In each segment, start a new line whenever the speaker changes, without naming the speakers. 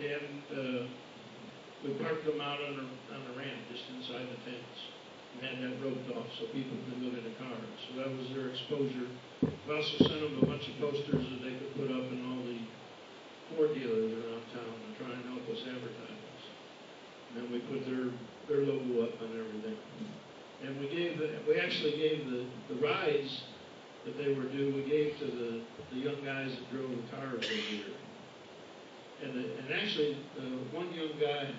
And we parked them out on the ramp just inside the fence. And had that roped off so people could look at the cars. So that was their exposure. We also sent them a bunch of posters that they could put up in all the Ford dealers around town to try and help us advertise. And then we put their logo up on everything. And we actually gave the rides that they were due, we gave to the young guys that drove the cars over here. And actually, one young guy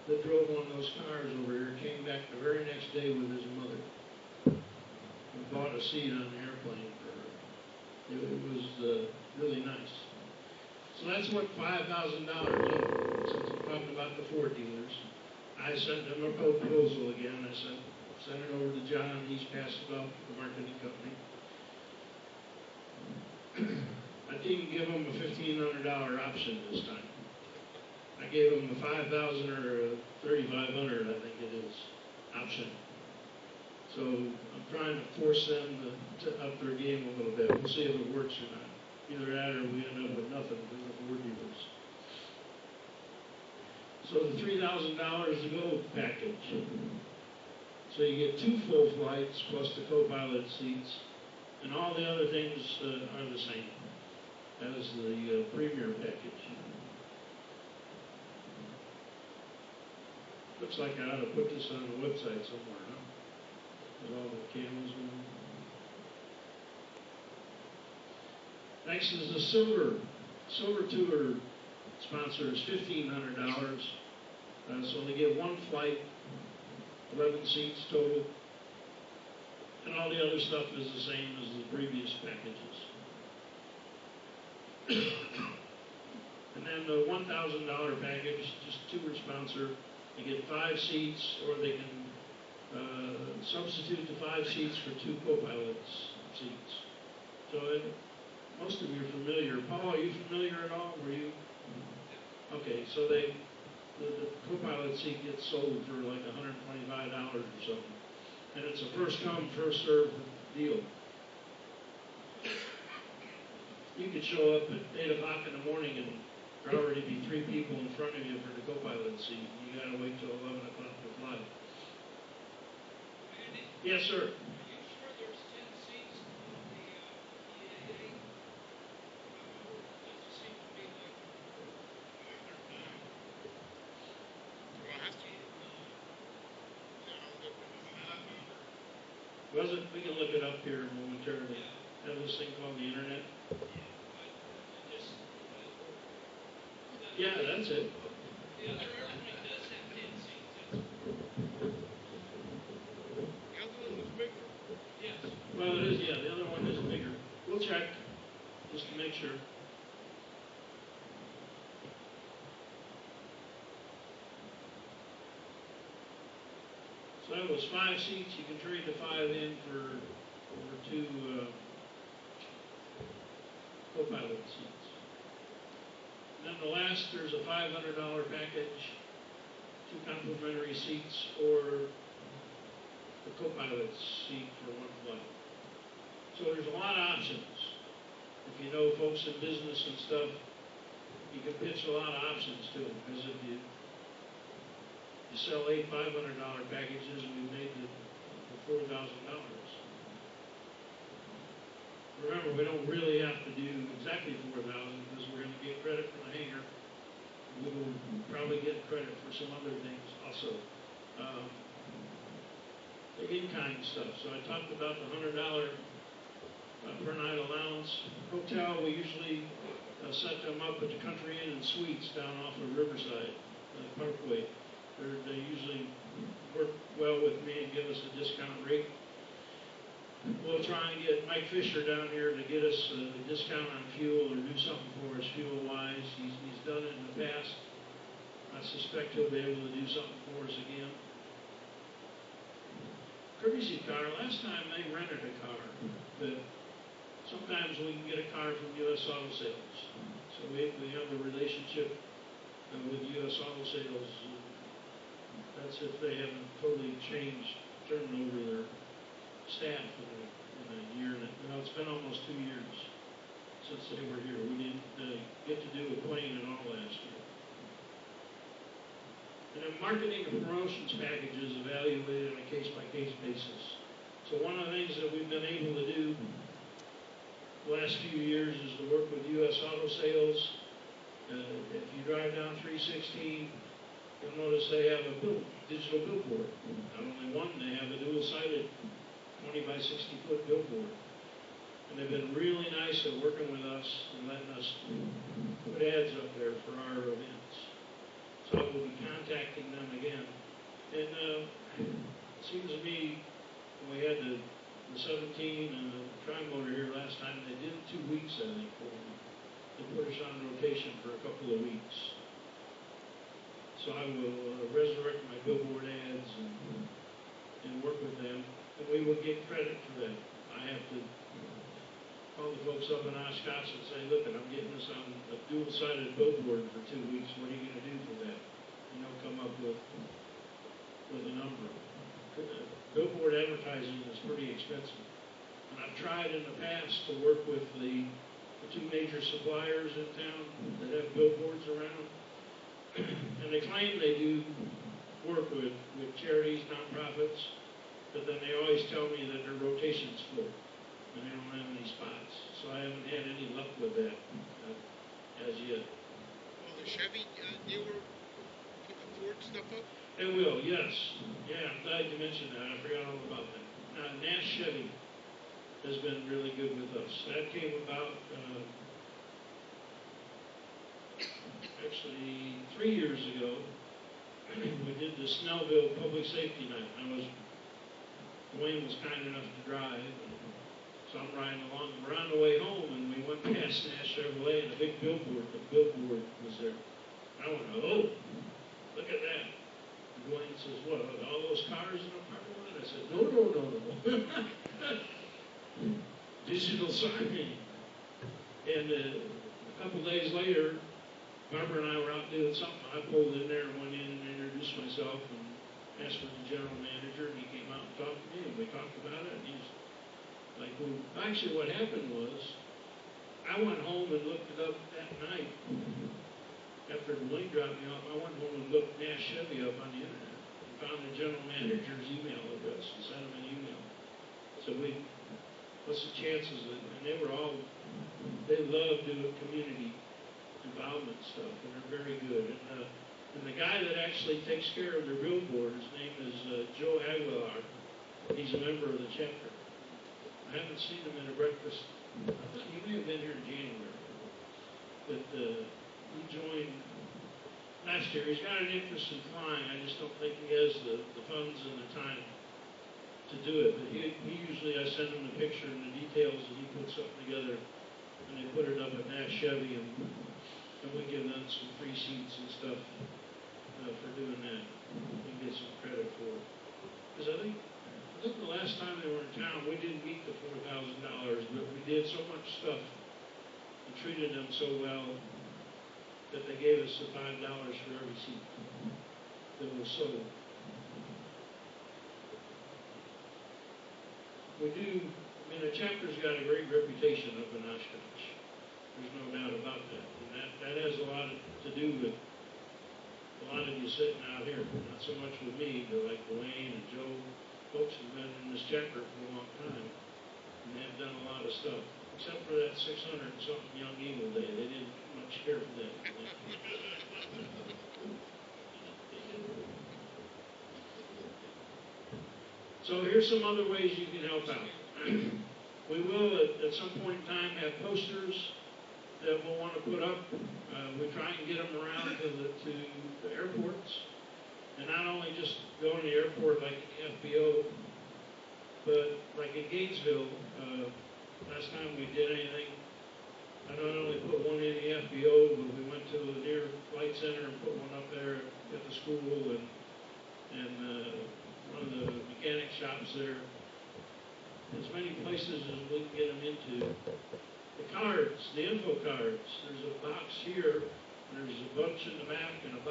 that drove one of those cars over here came back the very next day with his mother and bought a seat on the airplane for her. It was really nice. So that's what $5,000 is. Since I'm talking about the Ford dealers, I sent them a proposal again. I sent it over to John. He's passed it off to the marketing company. I didn't give them a $1,500 option this time. I gave them a $5,000 or a $3,500, I think it is, option. So I'm trying to force them to up their game a little bit. We'll see if it works or not. Either that or we end up with nothing from the Ford dealers. So the $3,000 to go package. So you get 2 full flights plus the co-pilot seats, and all the other things are the same as the premier package. Looks like I ought to put this on the website somewhere, huh? With all the camels in them. Next is the silver tour sponsor is $1,500. So they get 1 flight, 11 seats total, and all the other stuff is the same as the previous packages. And then the $1,000 package, just tour sponsor, they get 5 seats, or they can substitute the 5 seats for 2 co-pilots seats. So most of you are familiar. Paul, are you familiar at all? Were you? Okay, so the co-pilot seat gets sold for like $125 or something. And it's a first come, first served deal. You could show up at 8 o'clock in the morning and there'll already be 3 people in front of you for the co-pilot seat. You gotta wait till 11 o'clock to fly.
Andy?
Yes, sir.
Are you sure there's 10 seats on the EAA? Doesn't seem to be like...
Well, it has to be.
Was it? We can look it up here momentarily. Have this thing called the internet. Yeah, that's it.
The other airplane does have 10 seats.
The other one was bigger.
Yes.
Well, it is, yeah. The other one is bigger. We'll check just to make sure. So that was 5 seats. You can trade the 5 in for 2 co-pilot seats. And then the last, there's a $500 package, 2 complimentary seats, or the co-pilot seat for 1 flight. So there's a lot of options. If you know folks in business and stuff, you can pitch a lot of options to them, because if you sell 8 $500 packages, we made the $4,000. Remember, we don't really have to do exactly 4,000 because we're going to get credit for the hangar. We will probably get credit for some other things also. The in-kind stuff. So I talked about the $100 per night allowance. Hotel, we usually set them up at the Country Inn and Suites down off of Riverside Parkway. They usually work well with me and give us a discount rate. We'll try and get Mike Fisher down here to get us a discount on fuel or do something for us fuel-wise. He's done it in the past. I suspect he'll be able to do something for us again. Courtesy car, last time they rented a car, but sometimes we can get a car from U.S. Auto Sales. So we have a relationship with U.S. Auto Sales. That's if they haven't totally changed, turned over their staff in a year. Well, it's been almost 2 years since they were here. We didn't get to do a plane and all last year. And then marketing and promotions packages evaluated on a case-by-case basis. So one of the things that we've been able to do the last few years is to work with U.S. Auto Sales. If you drive down 316, you'll notice they have a digital billboard. Not only one, they have a dual-sided 20 by 60 foot billboard. And they've been really nice at working with us and letting us put ads up there for our events. So I will be contacting them again. And it seems to me when we had the 17 and the tri-motor here last time, they did 2 weeks, I think, for me. They put us on rotation for a couple of weeks. So I will resurrect my billboard ads and work with them, and we will get credit for that. I have to call the folks up in Oshkosh and say, look, I'm getting this on a dual-sided billboard for 2 weeks. What are you going to do for that? And they'll come up with a number. Billboard advertising is pretty expensive. And I've tried in the past to work with the 2 major suppliers in town that have billboards around. And they claim they do work with charities, nonprofits, but then they always tell me that their rotation's full and they don't have any spots. So I haven't had any luck with that as yet.
Well, the Chevy dealer put the Ford stuff up?
They will, yes. Yeah, I'm glad you mentioned that. I forgot all about that. Nash Chevy has been really good with us. That came about actually 3 years ago. We did the Snellville Public Safety Night. Dwayne was kind enough to drive. So I'm riding along. We're on the way home, and we went past Nash Chevrolet, and the billboard was there. I went, oh, look at that. Dwayne says, what, all those cars in the parking lot? I said, no. Digital signing. And a couple days later, Barbara and I were out doing something. I pulled in there and went in and introduced myself and asked for the general manager, and he came out and talked to me, and we talked about it, and he's like, well, actually what happened was, I went home and looked it up that night. After Dwayne dropped me off, I went home and looked Nash Chevy up on the internet and found the general manager's email address and sent him an email. So what's the chances that, and they love doing community involvement stuff, and they're very good. And the guy that actually takes care of their billboard, his name is Joe Aguilar. He's a member of the chapter. I haven't seen him at a breakfast. He may have been here in January, but he joined last year. He's got an interest in flying. I just don't think he has the funds and the time to do it. But he usually, I send him the picture and the details, and he puts something together, and they put it up at Nash Chevy, and we give them some free seats and stuff for doing that. And get some credit for it. Because I think the last time they were in town, we didn't meet the $4,000, but we did so much stuff and treated them so well that they gave us the $5 for every seat that was sold. The chapter's got a great reputation up in Oshkosh. There's no doubt about that. And that has a lot to do with a lot of you sitting out here. Not so much with me, but like Dwayne and Joe. Folks have been in this chapter for a long time, and they've done a lot of stuff. Except for that 600 and something Young Eagle Day. They didn't much care for that. So here's some other ways you can help out. We will, at some point in time, have posters that we'll want to put up. We try and get them around to the airports. And not only just going to the airport like the FBO, but like in Gainesville, last time we did anything, I not only put one in the FBO, but we went to the near flight center and put one up there at the school and one of the mechanic shops there. As many places as we can get them into. The cards, the info cards, there's a box here, and there's a bunch in the back and a box